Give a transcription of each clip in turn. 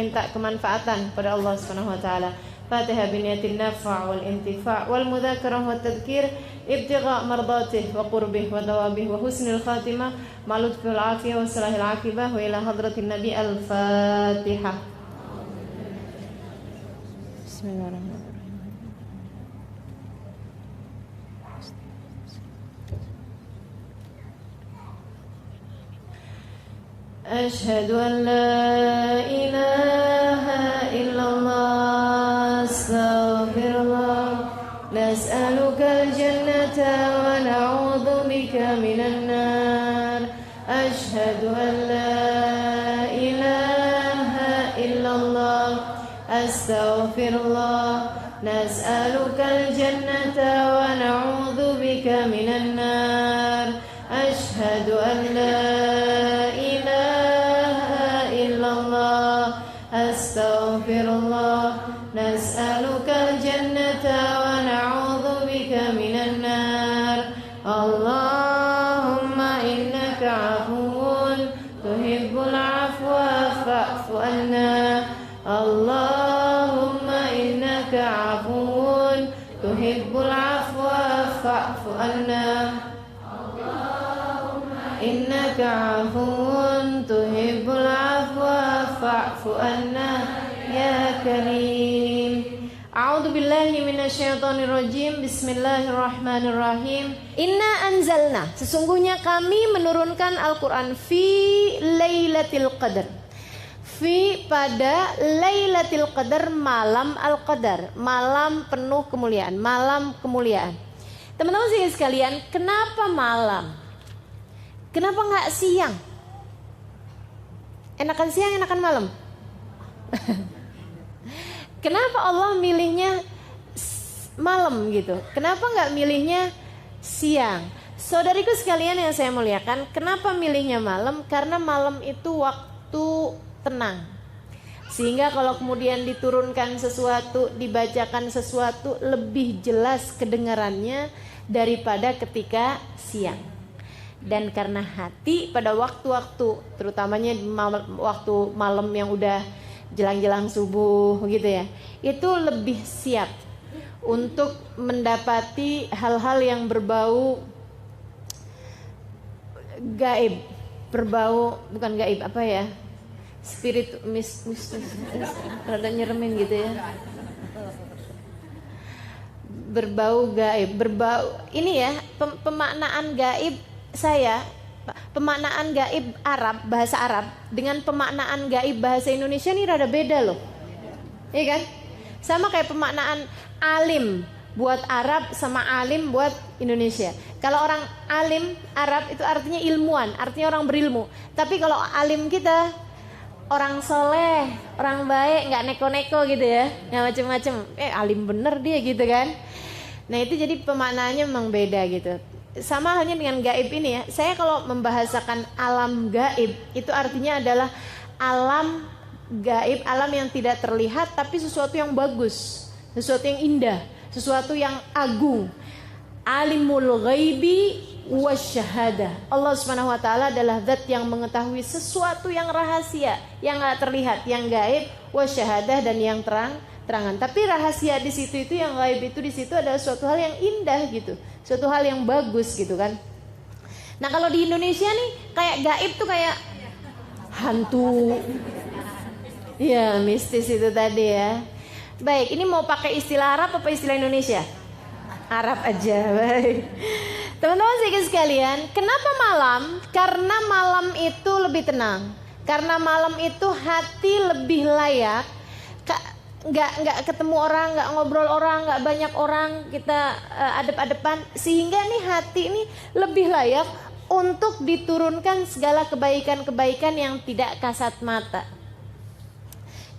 minta kemanfaatan pada Allah Subhanahu wa taala. Fatihah biniyatin nafa' wal intifa' wal mudzakarah wat tadhkir ibtigha' mardatih wa qurbih wa thawabih wa husnil khatimah ma lutfil afiyah wa salahil aqibah wa ila hadratin nabi al-Fatihah. Bismillahirrahmanirrahim. Ashhadu an la ilaha illallah astaghfirullah nas'alukal jannata wa na'udzu bika minan nar. Ashhadu an la ilaha illallah astaghfirullah nas'alukal jannata wa na'udzu bika minan nar. Ashhadu an la astaghfirullah nas'alukal jannata wa na'udzu bika minan nar. Allahumma innaka 'afuwun tuhibbul 'afwa fa'fu anna. Allahumma innaka 'afuwun tuhibbul 'afwa fa'fu anna. Innaka 'afuwun tuhibbul 'afwa fa'fu anna ya karim. A'udzu billahi minasyaitonir rajim. Bismillahirrahmanirrahim. Inna anzalna, sesungguhnya kami menurunkan Al-Qur'an fi Lailatul Qadar. Fi pada Lailatul Qadar, malam Al-Qadar, malam penuh kemuliaan, malam kemuliaan. Teman-teman sekalian, kenapa malam? Kenapa nggak siang? Enakan siang, enakan malam? Kenapa Allah milihnya malam gitu? Kenapa nggak milihnya siang? Saudariku sekalian yang saya muliakan, kenapa milihnya malam? Karena malam itu waktu tenang. Sehingga kalau kemudian diturunkan sesuatu, dibacakan sesuatu, lebih jelas kedengarannya daripada ketika siang. Dan karena hati pada waktu-waktu, terutamanya waktu malam yang udah jelang-jelang subuh gitu ya, itu lebih siap untuk mendapati hal-hal yang berbau gaib, berbau bukan gaib apa ya, spirit mistis, rada nyeremin gitu ya, berbau gaib, berbau ini ya, pemaknaan gaib. Saya pemaknaan gaib Arab, bahasa Arab dengan pemaknaan gaib bahasa Indonesia ini rada beda loh. Iya kan? Sama kayak pemaknaan alim buat Arab sama alim buat Indonesia. Kalau orang alim Arab itu artinya ilmuwan, artinya orang berilmu. Tapi kalau alim kita orang soleh, orang baik, nggak neko-neko gitu ya, nggak macem-macem. Alim bener dia gitu kan. Nah itu jadi pemaknaannya memang beda gitu. Sama halnya dengan gaib ini ya. Saya kalau membahasakan alam gaib, itu artinya adalah alam gaib, alam yang tidak terlihat tapi sesuatu yang bagus, sesuatu yang indah, sesuatu yang agung. Alimul ghaibi wasyahadah. Allah Subhanahu wa taala adalah zat yang mengetahui sesuatu yang rahasia, yang enggak terlihat, yang gaib, wasyahadah, dan yang terangan. Tapi rahasia di situ itu, yang gaib itu di situ adalah suatu hal yang indah gitu, suatu hal yang bagus gitu kan. Nah kalau di Indonesia nih kayak gaib tuh kayak hantu, ya mistis itu tadi ya. Baik, ini mau pakai istilah Arab apa istilah Indonesia? Arab aja, baik. Teman-teman sekalian, kenapa malam? Karena malam itu lebih tenang. Karena malam itu hati lebih layak. Nggak ketemu orang, nggak ngobrol orang, nggak banyak orang, kita adep-adepan, sehingga nih hati ini lebih layak untuk diturunkan segala kebaikan-kebaikan yang tidak kasat mata.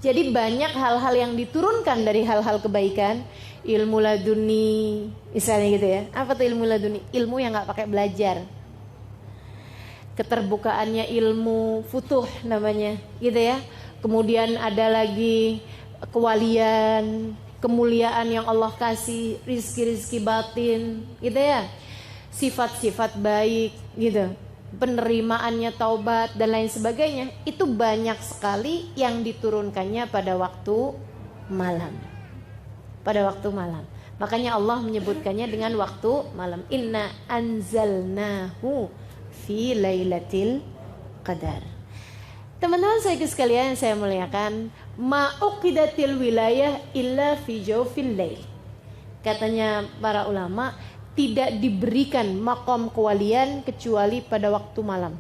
Jadi banyak hal-hal yang diturunkan dari hal-hal kebaikan, ilmu laduni, misalnya gitu ya. Apa tuh ilmu laduni? Ilmu yang nggak pakai belajar. Keterbukaannya ilmu futuh namanya, gitu ya. Kemudian ada lagi kewalian, kemuliaan yang Allah kasih, rizki-rizki batin, gitu ya. Sifat-sifat baik, gitu. penerimaannya taubat dan lain sebagainya, itu banyak sekali yang diturunkannya pada waktu malam. Pada waktu malam. Makanya Allah menyebutkannya dengan waktu malam. Inna anzalnahu fi lailatul qadar. Teman-teman saya sekalian yang saya muliakan, ma'uqidatil wilayah illa fi jawfil lail. Katanya para ulama, tidak diberikan makom kewalian kecuali pada waktu malam.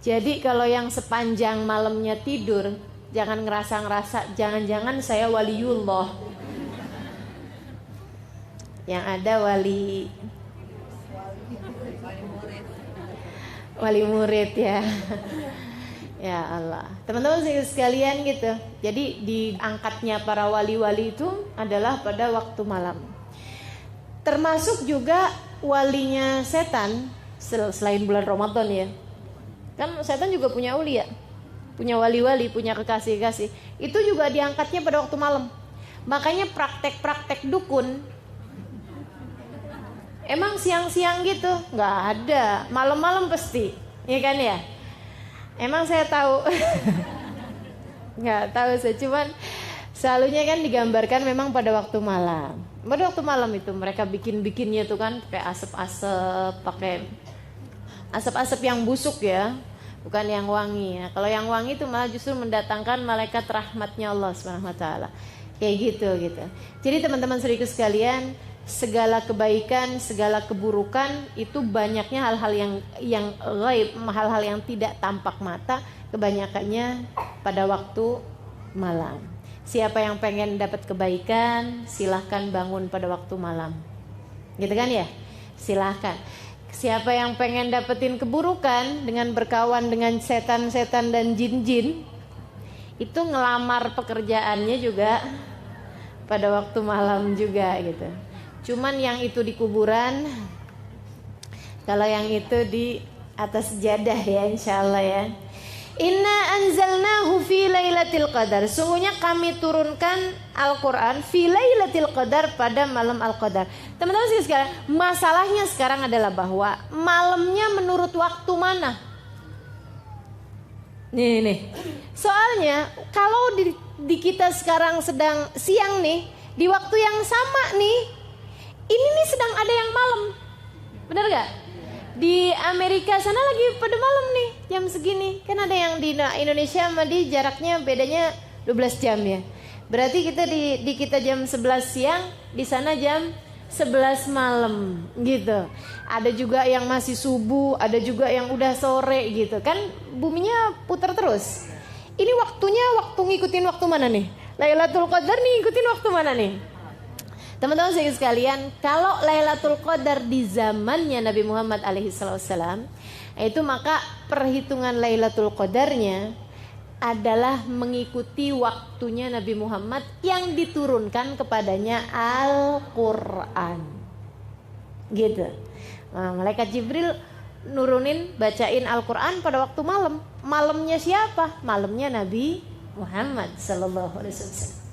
Jadi kalau yang sepanjang malamnya tidur, jangan ngerasa-ngerasa jangan-jangan saya waliullah. Yang ada wali murid ya. Ya Allah, teman-teman sekalian gitu. Jadi diangkatnya para wali-wali itu adalah pada waktu malam. Termasuk juga walinya setan selain bulan Ramadan ya. Kan setan juga punya ulia, punya wali-wali, punya kekasih-kekasih. Itu juga diangkatnya pada waktu malam. Makanya praktek-praktek dukun emang siang-siang gitu? Nggak ada, malam-malam pasti, ya kan ya? Emang saya tahu, nggak tahu saya, cuman selalunya kan digambarkan memang pada waktu malam. Pada waktu malam itu mereka bikinnya tuh kan pakai asap-asap, pakai asap-asap yang busuk ya, bukan yang wangi ya. Kalau yang wangi itu malah justru mendatangkan malaikat rahmatnya Allah Subhanahu Wa Taala. Kayak gitu. Jadi teman-teman saudaraku sekalian, segala kebaikan, segala keburukan itu banyaknya hal-hal yang gaib, hal-hal yang tidak tampak mata, kebanyakannya pada waktu malam. Siapa yang pengen dapat kebaikan, silahkan bangun pada waktu malam. Gitu kan ya? Silahkan. Siapa yang pengen dapetin keburukan dengan berkawan dengan setan-setan dan jin-jin, itu ngelamar pekerjaannya juga pada waktu malam juga gitu. Cuman yang itu di kuburan, kalau yang itu di atas sejadah ya, insyaallah ya. Inna anzalnahu fi lailatul qadar. Sungguhnya kami turunkan Al-Quran fi lailatul qadar, pada malam Al-Qadar. Teman-teman sekalian, masalahnya sekarang adalah bahwa malamnya menurut waktu mana? Nih. Soalnya kalau di kita sekarang sedang siang nih, di waktu yang sama nih, ini nih sedang ada yang malam. Benar gak? Di Amerika sana lagi pada malam nih, jam segini. Kan ada yang di Indonesia sama di jaraknya bedanya 12 jam ya. Berarti kita di kita jam 11 siang, di sana jam 11 malam gitu. Ada juga yang masih subuh, ada juga yang udah sore gitu. Kan buminya putar terus. Ini waktunya ngikutin waktu mana nih? Lailatul Qadar nih ngikutin waktu mana nih? Teman-teman sekalian, kalau Lailatul Qadar di zamannya Nabi Muhammad alaihissalam, itu maka perhitungan Lailatul Qadarnya adalah mengikuti waktunya Nabi Muhammad yang diturunkan kepadanya Al-Quran. Gitu. Nah, malaikat Jibril nurunin, bacain Al-Quran pada waktu malam. Malamnya siapa? Malamnya Nabi Muhammad sallallahu alaihi wasallam.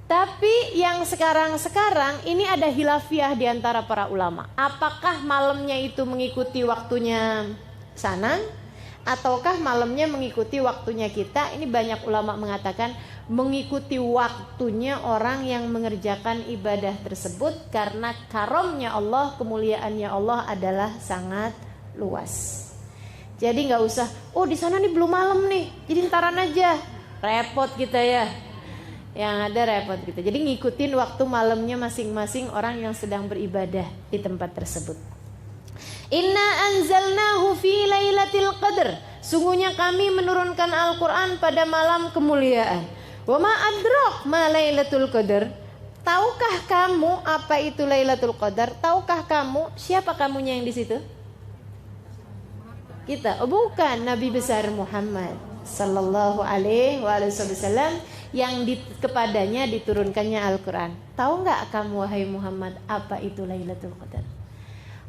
Tapi yang sekarang ini ada hilafiah di antara para ulama. Apakah malamnya itu mengikuti waktunya sana, ataukah malamnya mengikuti waktunya kita? Ini banyak ulama mengatakan mengikuti waktunya orang yang mengerjakan ibadah tersebut, karena karomnya Allah, kemuliaannya Allah adalah sangat luas. Jadi nggak usah, oh di sana nih belum malam nih, jadi ntaran aja, repot kita ya. Yang ada repot gitu. Jadi ngikutin waktu malamnya masing-masing orang yang sedang beribadah di tempat tersebut. Inna anzalnahu fi lailatul qadar. Sungguhnya kami menurunkan Al-Quran pada malam kemuliaan. Wa ma adrak ma lailatul qadar. Tahukah kamu apa itu Lailatul Qadar? Tahukah kamu siapa kamunya yang di situ? Kita. Oh bukan, Nabi besar Muhammad sallallahu alaihi wasallam yang kepadanya diturunkannya Al-Quran. Tahu nggak kamu wahai Muhammad apa itu Lailatul Qadar?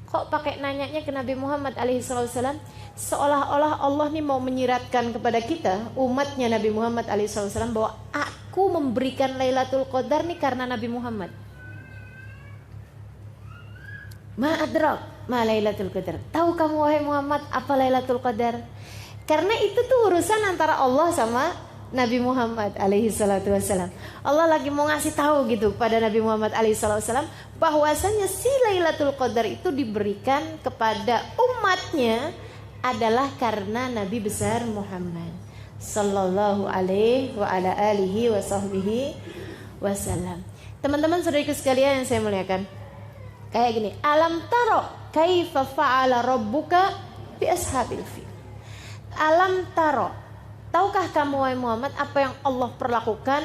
Kok pakai nanyanya ke Nabi Muhammad alaihissalam? Seolah-olah Allah nih mau menyiratkan kepada kita umatnya Nabi Muhammad alaihissalam bahwa aku memberikan Lailatul Qadar nih karena Nabi Muhammad. Ma'adrak, ma Lailatul Qadar. Tahu kamu wahai Muhammad apa Lailatul Qadar? Karena itu tuh urusan antara Allah sama Nabi Muhammad alaihi salatu wassalam. Allah lagi mau ngasih tahu gitu pada Nabi Muhammad alaihi salatu wassalam bahwasanya si Lailatul Qadar itu diberikan kepada umatnya adalah karena Nabi besar Muhammad sallallahu alaihi wa ala alihi wa sahbihi wasallam. Teman-teman saudariku sekalian yang saya muliakan, kayak gini, alam taro kaifa fa'ala rabbuka bi ashabil fil. Alam taro, tahukah kamu wahai Muhammad apa yang Allah perlakukan,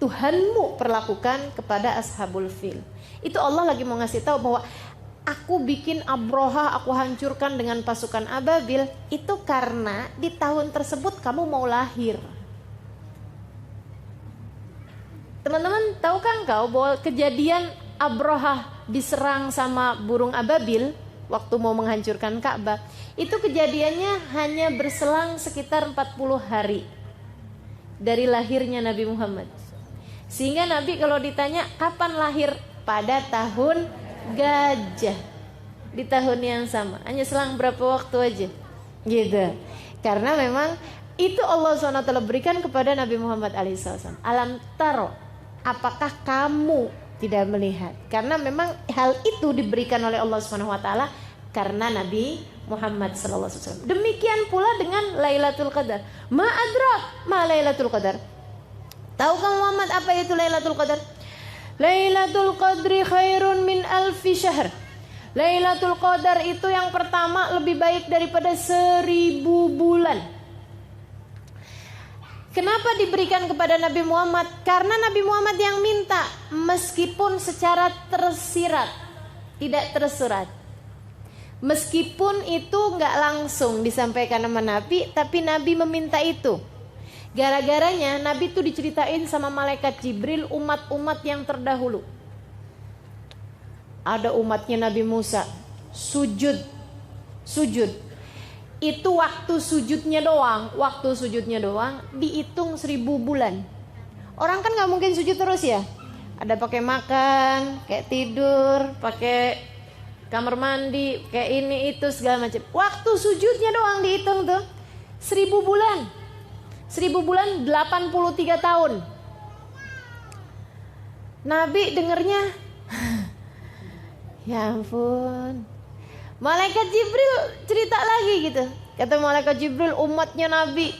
Tuhanmu perlakukan kepada ashabul fil. Itu Allah lagi mau ngasih tahu bahwa aku bikin Abroha, aku hancurkan dengan pasukan ababil, itu karena di tahun tersebut kamu mau lahir. Teman-teman, tahukah engkau bahwa kejadian Abroha diserang sama burung ababil waktu mau menghancurkan Ka'bah, itu kejadiannya hanya berselang sekitar 40 hari dari lahirnya Nabi Muhammad. Sehingga Nabi kalau ditanya kapan lahir, pada tahun gajah, di tahun yang sama, hanya selang berapa waktu aja gitu. Karena memang itu Allah SWT berikan kepada Nabi Muhammad SAW. Alam taro, apakah kamu tidak melihat? Karena memang hal itu diberikan oleh Allah SWT karena Nabi Muhammad SAW. Demikian pula dengan Lailatul Qadar. Ma adrak ma Lailatul Qadar. Tahukah Muhammad apa itu Lailatul Qadar? Lailatul Qadri khairun min alfi syahr. Lailatul Qadar itu yang pertama lebih baik daripada 1000 bulan. Kenapa diberikan kepada Nabi Muhammad? Karena Nabi Muhammad yang minta, meskipun secara tersirat, tidak tersurat. Meskipun itu nggak langsung disampaikan sama Nabi, tapi Nabi meminta itu. Gara-garanya Nabi itu diceritain sama malaikat Jibril umat-umat yang terdahulu. Ada umatnya Nabi Musa, sujud. Itu waktu sujudnya doang dihitung 1000 bulan. Orang kan nggak mungkin sujud terus ya. Ada pakai makan, kayak tidur, pakai kamar mandi, kayak ini itu segala macam. Waktu sujudnya doang dihitung tuh 1000 bulan. 1000 bulan 83 tahun. Nabi dengernya, ya ampun. Malaikat Jibril cerita lagi gitu. Kata malaikat Jibril, umatnya Nabi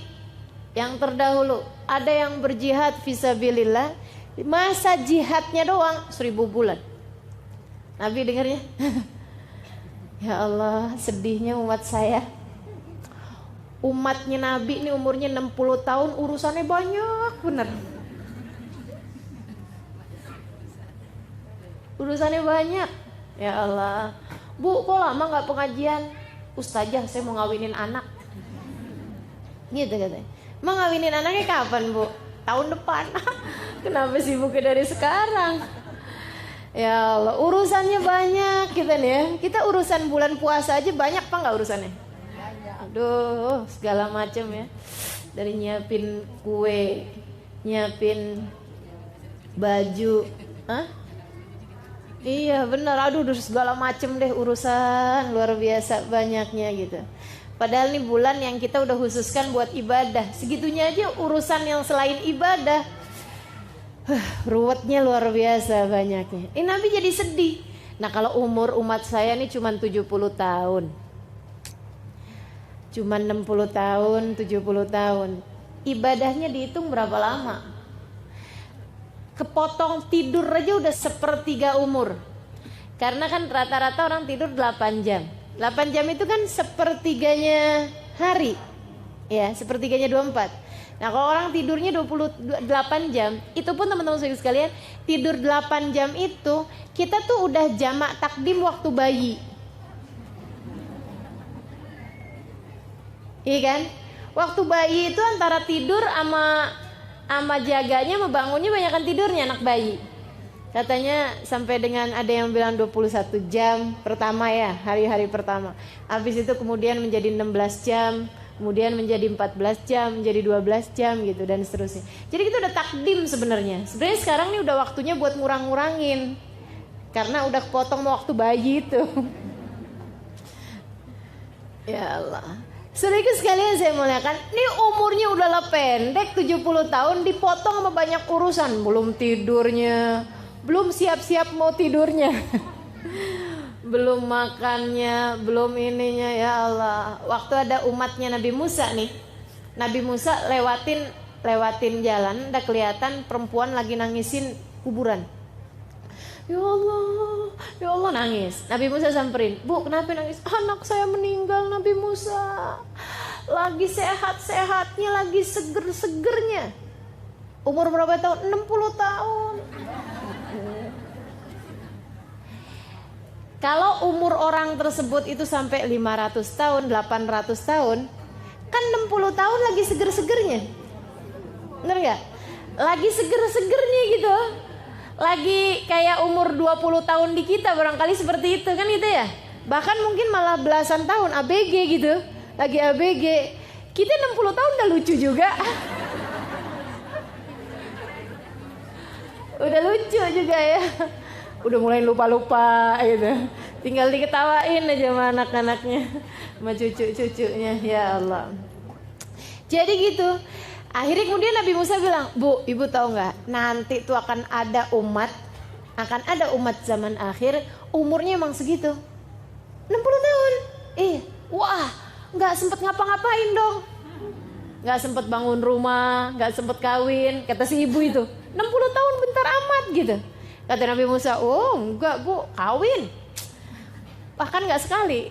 yang terdahulu ada yang berjihad fisabilillah, masa jihadnya doang 1000 bulan. Nabi dengarnya, ya Allah, sedihnya umat saya. Umatnya Nabi ini umurnya 60 tahun, urusannya banyak bener. Urusannya banyak. Ya Allah, Bu, kok lama gak pengajian? Ustazah, saya mau ngawinin anak. Gitu katanya. Mau ngawinin anaknya kapan, Bu? Tahun depan. Kenapa sibuknya dari sekarang? Ya Allah, urusannya banyak kita nih ya. Kita urusan bulan puasa aja banyak apa gak urusannya? Aduh, segala macam ya. Dari nyiapin kue, nyiapin baju. Hah? Iya benar, aduh segala macem deh urusan luar biasa banyaknya gitu. Padahal ini bulan yang kita udah khususkan buat ibadah, segitunya aja urusan yang selain ibadah, ruwetnya luar biasa banyaknya. Ini Nabi jadi sedih. Nah kalau umur umat saya nih cuma 70 tahun, cuma 60 tahun, 70 tahun, ibadahnya dihitung berapa lama? Kepotong tidur aja udah sepertiga umur. Karena kan rata-rata orang tidur 8 jam. 8 jam itu kan sepertiganya hari. Ya, sepertiganya 24. Nah, kalau orang tidurnya 28 jam, itu pun teman-teman sekalian, tidur 8 jam itu kita tuh udah jamak takdim waktu bayi. Iya kan? Waktu bayi itu antara tidur sama jaganya sama bangunnya banyakan tidurnya anak bayi. Katanya sampai dengan ada yang bilang 21 jam pertama ya, hari-hari pertama. Habis itu kemudian menjadi 16 jam, kemudian menjadi 14 jam, menjadi 12 jam gitu dan seterusnya. Jadi kita udah takdim sebenarnya. Sebenarnya sekarang nih udah waktunya buat ngurang-ngurangin. Karena udah kepotong waktu bayi itu. Ya Allah. Saudaraku sekalian saya muliakan, ini umurnya udahlah pendek 70 tahun dipotong sama banyak urusan, belum tidurnya, belum siap-siap mau tidurnya. Belum makannya, belum ininya, ya Allah. Waktu ada umatnya Nabi Musa nih. Nabi Musa lewatin jalan, udah kelihatan perempuan lagi nangisin kuburan. Ya Allah nangis. Nabi Musa samperin, "Bu, kenapa nangis?" "Anak saya meninggal, Nabi Musa. Lagi sehat-sehatnya, lagi seger-segernya." Umur berapa tahun? 60 tahun. Kalau umur orang tersebut itu sampai 500 tahun, 800 tahun, kan 60 tahun lagi seger-segernya. Bener gak? Lagi seger-segernya gitu. Lagi kayak umur 20 tahun di kita barangkali seperti itu kan gitu ya. Bahkan mungkin malah belasan tahun ABG gitu. Lagi ABG. Kita 60 tahun udah lucu juga. Udah lucu juga ya. Udah mulai lupa-lupa gitu. Tinggal diketawain aja sama anak-anaknya, sama cucu-cucunya, ya Allah. Jadi gitu. Akhirnya kemudian Nabi Musa bilang, "Bu, ibu tahu nggak? Nanti tuh akan ada umat zaman akhir umurnya emang segitu, 60 tahun. Wah, nggak sempet ngapa-ngapain dong, nggak sempet bangun rumah, nggak sempet kawin." Kata si ibu itu, 60 tahun bentar amat gitu. Kata Nabi Musa, "Oh enggak Bu, kawin. Bahkan nggak sekali."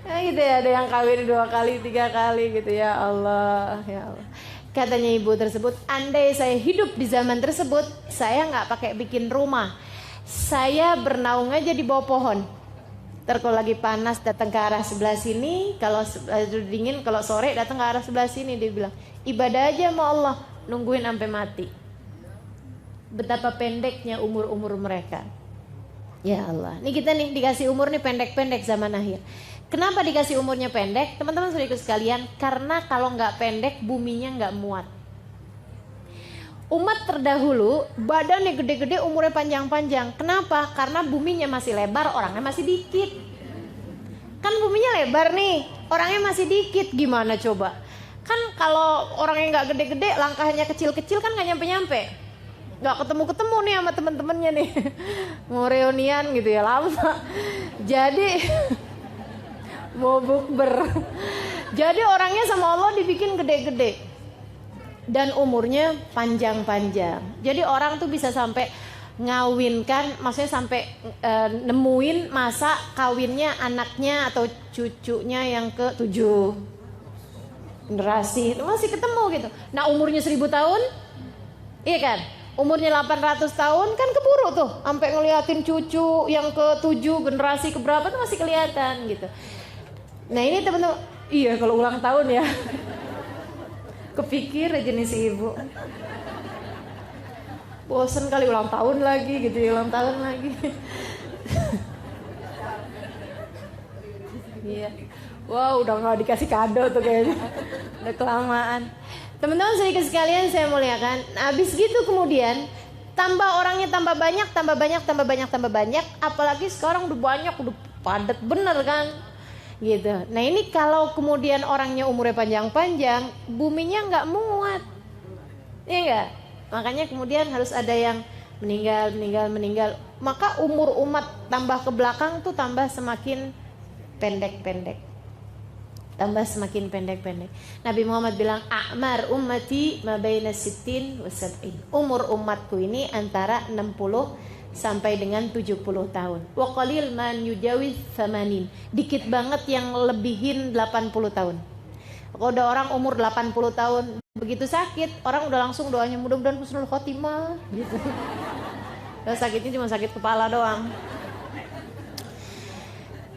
Nah, gitu ya, ada yang kawin 2 kali, 3 kali gitu, ya Allah, ya Allah. Katanya ibu tersebut, "Andai saya hidup di zaman tersebut, saya nggak pakai bikin rumah. Saya bernaung aja di bawah pohon. Ntar kalau lagi panas datang ke arah sebelah sini, kalau dingin, kalau sore datang ke arah sebelah sini." Dia bilang, ibadah aja sama Allah, nungguin sampai mati. Betapa pendeknya umur-umur mereka. Ya Allah, ini kita nih dikasih umur nih pendek-pendek zaman akhir. Kenapa dikasih umurnya pendek? Teman-teman saudaraku sekalian, karena kalau nggak pendek buminya nggak muat. Umat terdahulu badannya gede-gede, umurnya panjang-panjang. Kenapa? Karena buminya masih lebar, orangnya masih dikit. Kan buminya lebar nih, orangnya masih dikit, gimana coba? Kan kalau orangnya nggak gede-gede, langkahnya kecil-kecil kan nggak nyampe-nyampe. Nggak ketemu-ketemu nih sama temen-temennya nih. Mau reunian gitu ya, lama. Jadi mau bukber. Jadi orangnya sama Allah dibikin gede-gede dan umurnya panjang-panjang. Jadi orang tuh bisa sampai ngawinkan, maksudnya sampai nemuin masa kawinnya anaknya atau cucunya yang ke-7 generasi itu masih ketemu gitu. Nah umurnya 1000 tahun, iya kan? Umurnya 800 tahun kan keburu tuh, sampai ngeliatin cucu yang ke-7 generasi keberapa tuh masih kelihatan gitu. Nah ini teman-teman, iya kalau ulang tahun ya, kepikir aja nih si ibu, bosen kali ulang tahun lagi gitu ya, ulang tahun lagi. Iya, wow udah nggak dikasih kado tuh kayaknya, udah kelamaan. Teman-teman sedikit sekalian saya muliakan, habis gitu kemudian tambah orangnya tambah banyak, apalagi sekarang udah banyak, udah padat bener kan. Gitu. Nah ini kalau kemudian orangnya umurnya panjang-panjang, buminya nggak muat, ya nggak? Makanya kemudian harus ada yang meninggal. Maka umur umat tambah ke belakang tuh tambah semakin pendek. Nabi Muhammad bilang, "A'mar ummati ma baina 60 wa 70." Umur umatku ini antara 60 sampai dengan 70 tahun. Wa qalil man yujawiz 80. Dikit banget yang lebihin 80 tahun. Kalau udah orang umur 80 tahun begitu sakit, orang udah langsung doanya mudah-mudahan husnul khotimah gitu. Dan sakitnya cuma sakit kepala doang.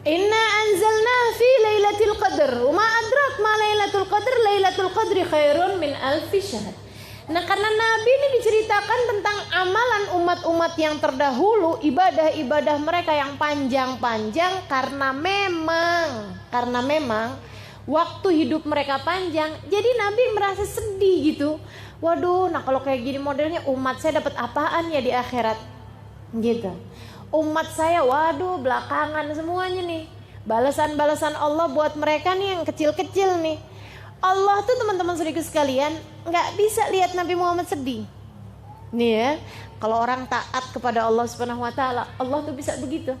Inna anzalna fi lailatul qadr. Wa ma adrak ma lailatul qadr? Lailatul qadri khairun min alfi syahr. Nah karena Nabi ini diceritakan tentang amalan umat-umat yang terdahulu, ibadah-ibadah mereka yang panjang-panjang karena memang waktu hidup mereka panjang. Jadi Nabi merasa sedih gitu. Waduh, nah kalau kayak gini modelnya umat saya dapat apaan ya di akhirat? Gitu. Umat saya, waduh belakangan semuanya nih. Balasan-balasan Allah buat mereka nih yang kecil-kecil nih. Allah tuh teman-teman saudaraku sekalian nggak bisa lihat Nabi Muhammad sedih. Nih ya, kalau orang taat kepada Allah Subhanahu Wa Taala, Allah tuh bisa begitu.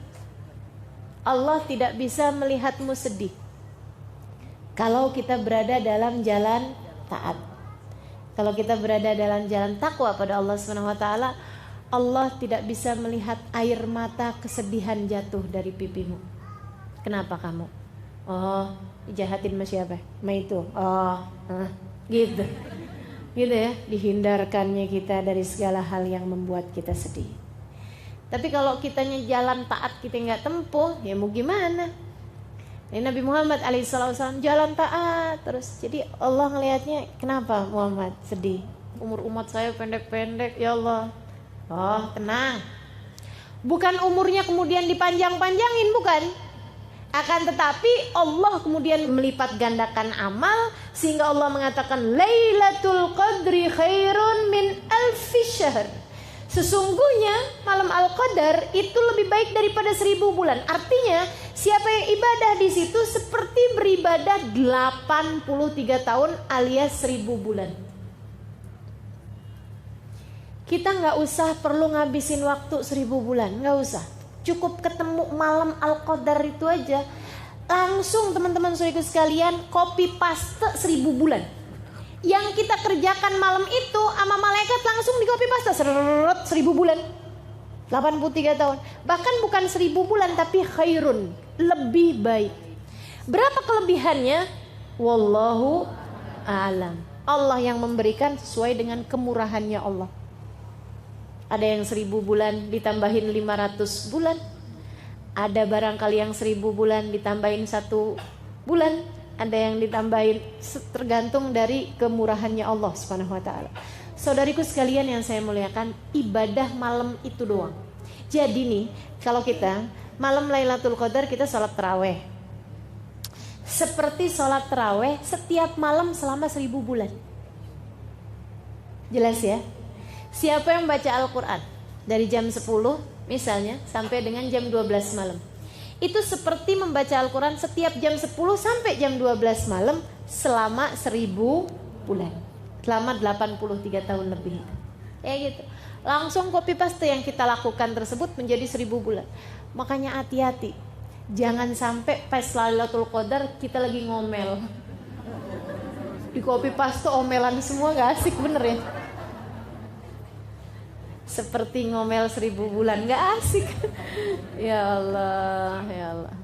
Allah tidak bisa melihatmu sedih. Kalau kita berada dalam jalan taat, kalau kita berada dalam jalan takwa pada Allah Subhanahu Wa Taala, Allah tidak bisa melihat air mata kesedihan jatuh dari pipimu. Kenapa kamu? Oh, jahatin sama siapa? Sama itu. Oh, gitu. Gitu ya, dihindarkannya kita dari segala hal yang membuat kita sedih. Tapi kalau kitanya jalan taat kita nggak tempuh, ya mau gimana? Ini Nabi Muhammad alaihissalam jalan taat terus. Jadi Allah ngelihatnya, kenapa Muhammad sedih? Umur umat saya pendek-pendek, ya Allah. Oh, tenang. Bukan umurnya kemudian dipanjang-panjangin, bukan. Akan tetapi Allah kemudian melipat gandakan amal sehingga Allah mengatakan Lailatul Qadri khairun min alfi syahr. Sesungguhnya malam Al-Qadar itu lebih baik daripada 1000 bulan. Artinya siapa yang ibadah di situ seperti beribadah 83 tahun alias 1000 bulan. Kita nggak usah perlu ngabisin waktu 1000 bulan, nggak usah. Cukup ketemu malam Al-Qadar itu aja, langsung teman-teman saudaraku sekalian copy paste 1000 bulan. Yang kita kerjakan malam itu sama malaikat langsung di copy paste 1000 bulan. 83 tahun. Bahkan bukan 1000 bulan tapi khairun, lebih baik. Berapa kelebihannya? Wallahu a'lam. Allah yang memberikan sesuai dengan kemurahannya Allah. Ada yang 1000 bulan ditambahin 500 bulan. Ada barangkali yang 1000 bulan ditambahin 1 bulan. Ada yang ditambahin, tergantung dari kemurahannya Allah Subhanahu Wa Taala. Saudariku sekalian yang saya muliakan, ibadah malam itu doang. Jadi nih, kalau kita malam Lailatul Qadar kita sholat taraweh. Seperti sholat taraweh setiap malam selama 1000 bulan. Jelas ya? Siapa yang baca Al-Quran dari jam 10 misalnya sampai dengan jam 12 malam, itu seperti membaca Al-Quran setiap jam 10 sampai jam 12 malam selama 1000 bulan, selama 83 tahun lebih. Ya gitu. Langsung copy paste yang kita lakukan tersebut menjadi 1000 bulan. Makanya hati-hati, jangan sampai pas Lailatul Qadar kita lagi ngomel, di copy paste omelan semua, gak asik bener ya. Seperti ngomel 1000 bulan, gak asik. Ya Allah, ya Allah.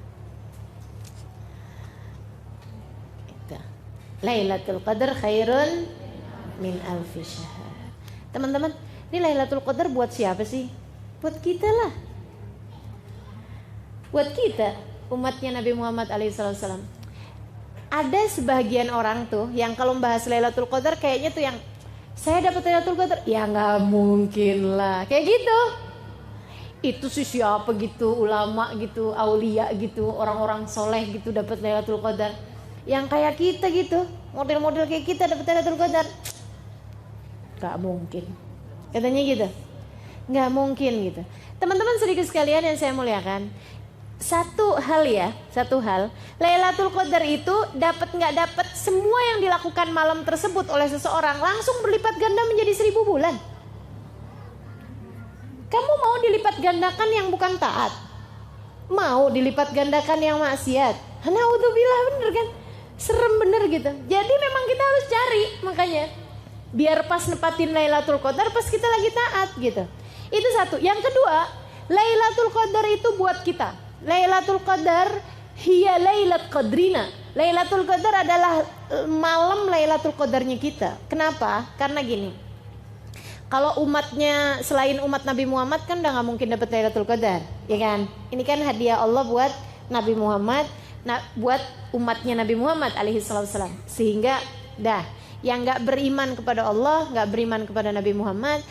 Lailatul Qadar khairun min alfi syahr. Teman-teman, ini Lailatul Qadar buat siapa sih? Buat kita lah. Buat kita, umatnya Nabi Muhammad alaihissalam. Ada sebagian orang tuh yang kalau membahas Lailatul Qadar kayaknya tuh yang saya dapat Lailatul Qadar, ya nggak mungkin lah, kayak gitu. Itu sih siapa gitu, ulama gitu, aulia gitu, orang-orang soleh gitu dapat Lailatul Qadar. Yang kayak kita gitu, model-model kayak kita dapat Lailatul Qadar, nggak mungkin. Katanya gitu, nggak mungkin gitu. Teman-teman sedikit sekalian yang saya muliakan, satu hal, Lailatul Qadar itu dapat nggak dapat, semua yang dilakukan malam tersebut oleh seseorang langsung berlipat ganda menjadi 1000 bulan. Kamu mau dilipat gandakan yang bukan taat? Mau dilipat gandakan yang maksiat? Naudzubillah, bener kan? Serem bener gitu. Jadi memang kita harus cari, makanya biar pas nepatin Lailatul Qadar pas kita lagi taat gitu. Itu satu. Yang kedua, Lailatul Qadar itu buat kita. Lailatul Qadar hiya lailat qadrina. Lailatul Qadar adalah malam Lailatul Qadarnya kita. Kenapa? Karena gini. Kalau umatnya selain umat Nabi Muhammad kan udah gak mungkin dapat Lailatul Qadar, ya kan? Ini kan hadiah Allah buat Nabi Muhammad, buat umatnya Nabi Muhammad alaihissalam. Sehingga yang gak beriman kepada Allah, gak beriman kepada Nabi Muhammad,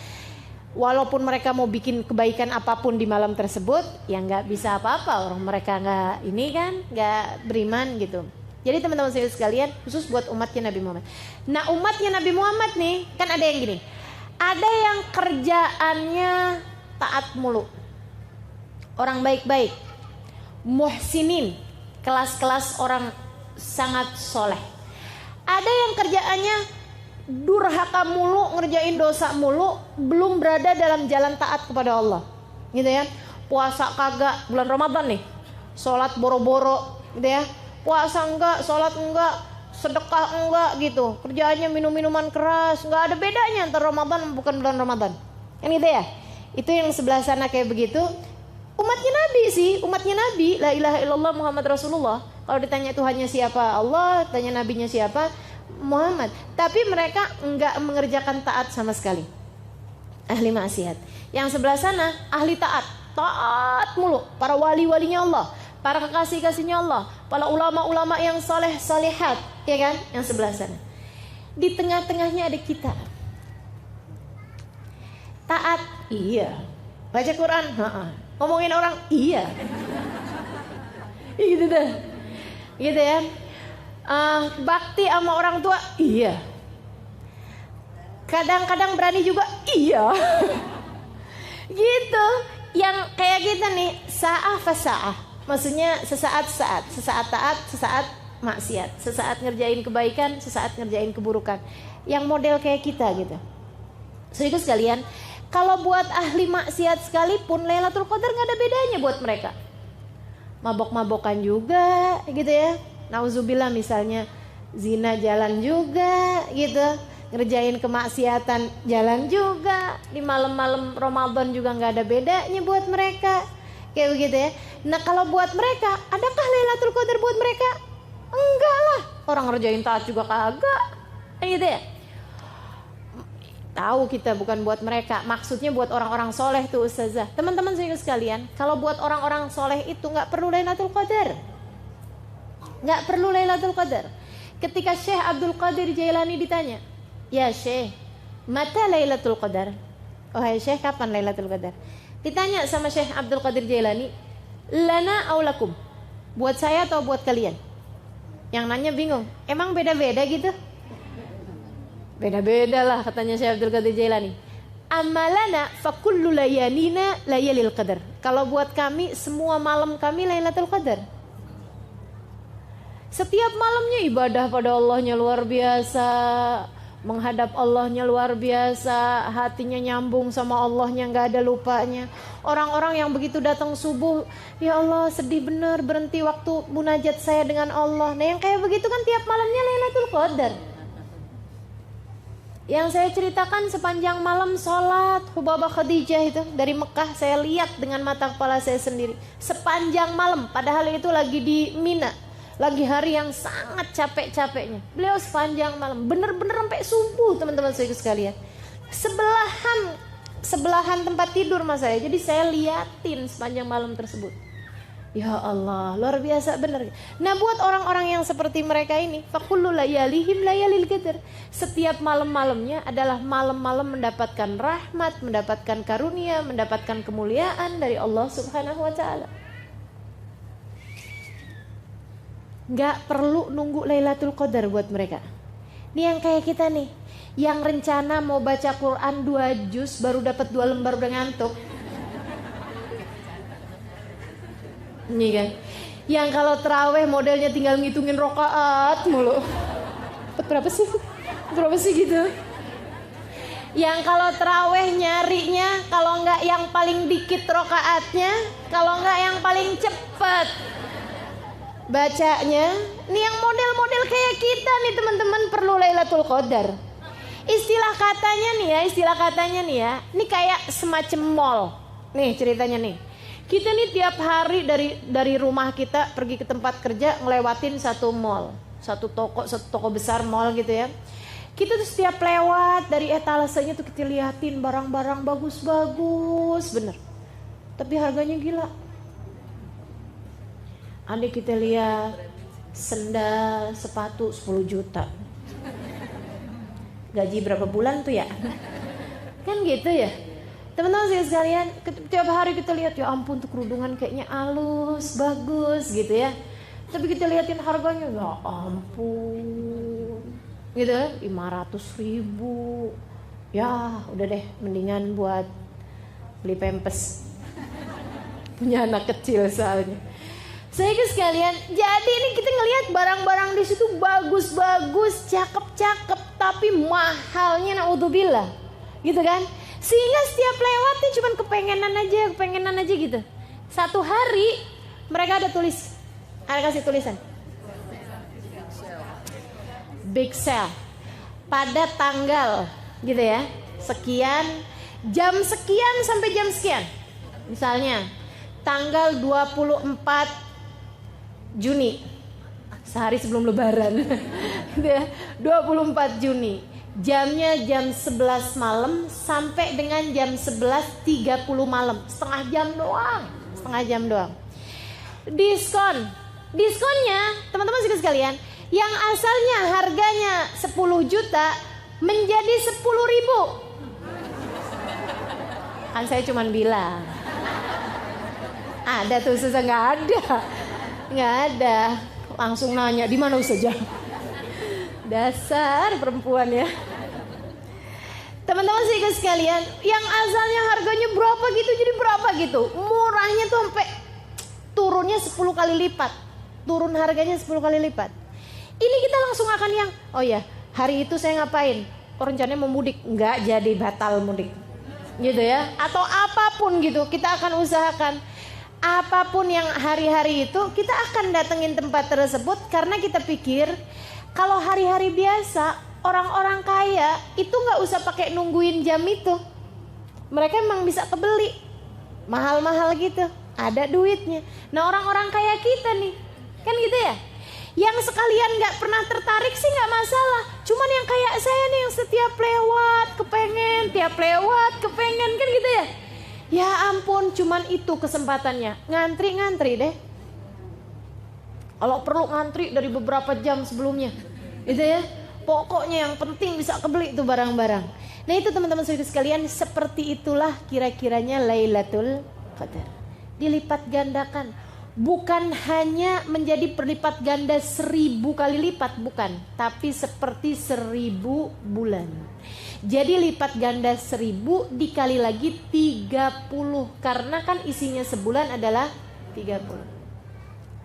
walaupun mereka mau bikin kebaikan apapun di malam tersebut, ya nggak bisa apa-apa, orang mereka nggak beriman gitu. Jadi teman-teman saya sekalian, khusus buat umatnya Nabi Muhammad. Nah, umatnya Nabi Muhammad nih, kan ada yang gini, ada yang kerjaannya taat mulu, orang baik-baik, muhsinin, kelas-kelas orang sangat soleh. Ada yang kerjaannya durhaka mulu, ngerjain dosa mulu, belum berada dalam jalan taat kepada Allah, gitu ya. Puasa kagak, bulan Ramadan nih, sholat boro-boro, gitu ya. Puasa enggak, sholat enggak, sedekah enggak, gitu. Kerjaannya minum-minuman keras, enggak ada bedanya antara Ramadan bukan bulan Ramadan, kan gitu ya. Itu yang sebelah sana kayak begitu. Umatnya Nabi sih, umatnya Nabi, la ilaha illallah Muhammad Rasulullah. Kalau ditanya Tuhannya siapa, Allah, tanya nabinya siapa, Muhammad. Tapi mereka enggak mengerjakan taat sama sekali, ahli maksiat. Yang sebelah sana ahli taat, taat mulu, para wali-walinya Allah, para kekasih-kasihnya Allah, para ulama-ulama yang soleh solehat, ya kan? Yang sebelah sana. Di tengah-tengahnya ada kita, taat, iya. Baca Quran, ngomongin orang, iya. Gitu dah, gitu ya. Bakti sama orang tua, iya. Kadang-kadang berani juga, iya. Gitu. Yang kayak kita nih, sa'ah fasa'ah. Maksudnya sesaat-saat, sesaat taat, sesaat maksiat, sesaat ngerjain kebaikan, sesaat ngerjain keburukan. Yang model kayak kita gitu. Saudara sekalian, kalau buat ahli maksiat sekalipun Lailatul Qadar gak ada bedanya buat mereka. Mabok-mabokan juga gitu ya. Nauzubillah misalnya zina jalan juga gitu. Ngerjain kemaksiatan jalan juga. Di malam-malam Ramadan juga gak ada bedanya buat mereka. Kayak begitu ya. Nah kalau buat mereka, adakah Lailatul Qadar buat mereka? Enggak lah. Orang ngerjain taat juga kagak. Kayak gitu ya. Tahu kita bukan buat mereka, maksudnya buat orang-orang soleh tuh ustazah. Teman-teman sekalian, kalau buat orang-orang soleh itu nggak perlu Lailatul Qadar, nggak perlu Lailatul Qadar. Ketika Syekh Abdul Qadir Jailani ditanya, ya Syekh, mata Lailatul Qadar? Oh hai Syekh, kapan Lailatul Qadar? Ditanya sama Syekh Abdul Qadir Jailani, lana aulakum, buat saya atau buat kalian? Yang nanya bingung, emang beda-beda gitu? Beda-beda lah katanya Syekh Abdul Qadir Jailani. Amalana fakullu layalina layalil qadar. Kalau buat kami semua malam kami Lailatul Qadar. Setiap malamnya ibadah pada Allahnya luar biasa, menghadap Allahnya luar biasa, hatinya nyambung sama Allahnya nggak ada lupanya. Orang-orang yang begitu datang subuh, ya Allah sedih bener berhenti waktu munajat saya dengan Allah. Nah yang kayak begitu kan tiap malamnya Lailatul Qadar. Yang saya ceritakan sepanjang malam sholat Hubabah Khadijah itu dari Mekah, saya lihat dengan mata kepala saya sendiri sepanjang malam, padahal itu lagi di Mina, lagi hari yang sangat capek-capeknya. Beliau sepanjang malam bener-bener sampai subuh teman-teman saya sekalian. Sebelahan tempat tidur mas saya, jadi saya liatin sepanjang malam tersebut. Ya Allah, luar biasa benar. Nah buat orang-orang yang seperti mereka ini, fakullu layalihim layalil qadar. Setiap malam-malamnya adalah malam-malam mendapatkan rahmat, mendapatkan karunia, mendapatkan kemuliaan dari Allah Subhanahu wa taala. Gak perlu nunggu Lailatul Qadar buat mereka. Ini yang kayak kita nih, yang rencana mau baca Quran 2 juz baru dapat 2 lembar udah ngantuk. Ini kan, yang kalau terawih modelnya tinggal ngitungin rokaat mulu. Berapa sih gitu. Yang kalau terawih nyarinya, kalau enggak yang paling dikit rokaatnya, kalau enggak yang paling cepet bacanya. Ini yang model-model kayak kita nih teman-teman perlu Lailatul Qadar. Istilah katanya nih ya, ini kayak semacam mall. Nih ceritanya nih. Kita nih tiap hari dari rumah kita pergi ke tempat kerja ngelewatin satu mall, satu toko besar mall gitu ya. Kita tuh setiap lewat dari etalasenya tuh kita liatin barang-barang bagus-bagus bener. Tapi harganya gila. Andai kita lihat sendal, sepatu 10 juta. Gaji berapa bulan tuh ya? Kan gitu ya. Teman-teman sekalian, tiap hari kita lihat ya ampun tuh kerudungan kayaknya halus, bagus gitu ya. Tapi kita liatin harganya, ya ampun, gitu 500.000. Ya udah deh, mendingan buat beli pampers. punya anak kecil soalnya. Saudara sekalian, jadi ini kita ngelihat barang-barang di situ bagus-bagus, cakep-cakep, tapi mahalnya naudzubillah, gitu kan? Sehingga setiap lewatnya cuman kepengenan aja gitu. Satu hari mereka ada kasih tulisan, big sale pada tanggal, gitu ya, sekian, jam sekian sampai jam sekian. Misalnya tanggal 24 Juni, sehari sebelum lebaran, 24 Juni, jamnya jam 11 malam sampai dengan jam 11.30 malam, setengah jam doang. Diskonnya teman-teman sekalian, yang asalnya harganya 10 juta menjadi 10.000. Kan saya cuman bilang, ada tuh susah, nggak ada, langsung nanya di mana saja. Dasar perempuan ya. Teman-teman sekalian, yang asalnya harganya berapa gitu jadi berapa gitu, murahnya tuh sampai turunnya 10 kali lipat, turun harganya 10 kali lipat. Ini kita langsung akan yang, oh ya hari itu saya ngapain, rencananya mau mudik, nggak jadi, batal mudik, gitu ya, atau apapun gitu, kita akan usahakan. Apapun yang hari-hari itu kita akan datengin tempat tersebut karena kita pikir kalau hari-hari biasa orang-orang kaya itu nggak usah pakai nungguin jam itu, mereka emang bisa kebeli mahal-mahal gitu, ada duitnya. Nah orang-orang kaya kita nih kan gitu ya, yang sekalian nggak pernah tertarik sih nggak masalah, cuman yang kayak saya nih yang setiap lewat kepengen kan gitu ya. Ya ampun, cuman itu kesempatannya. Ngantri deh. Kalau perlu ngantri dari beberapa jam sebelumnya. Itu ya. Pokoknya yang penting bisa kebeli itu barang-barang. Nah itu teman-teman saudara sekalian, seperti itulah kira-kiranya Lailatul Qadar. Dilipat gandakan. Bukan hanya menjadi perlipat ganda 1000 kali lipat, bukan. Tapi seperti 1000 bulan. Jadi lipat ganda 1000 dikali lagi 30. Karena kan isinya sebulan adalah 30.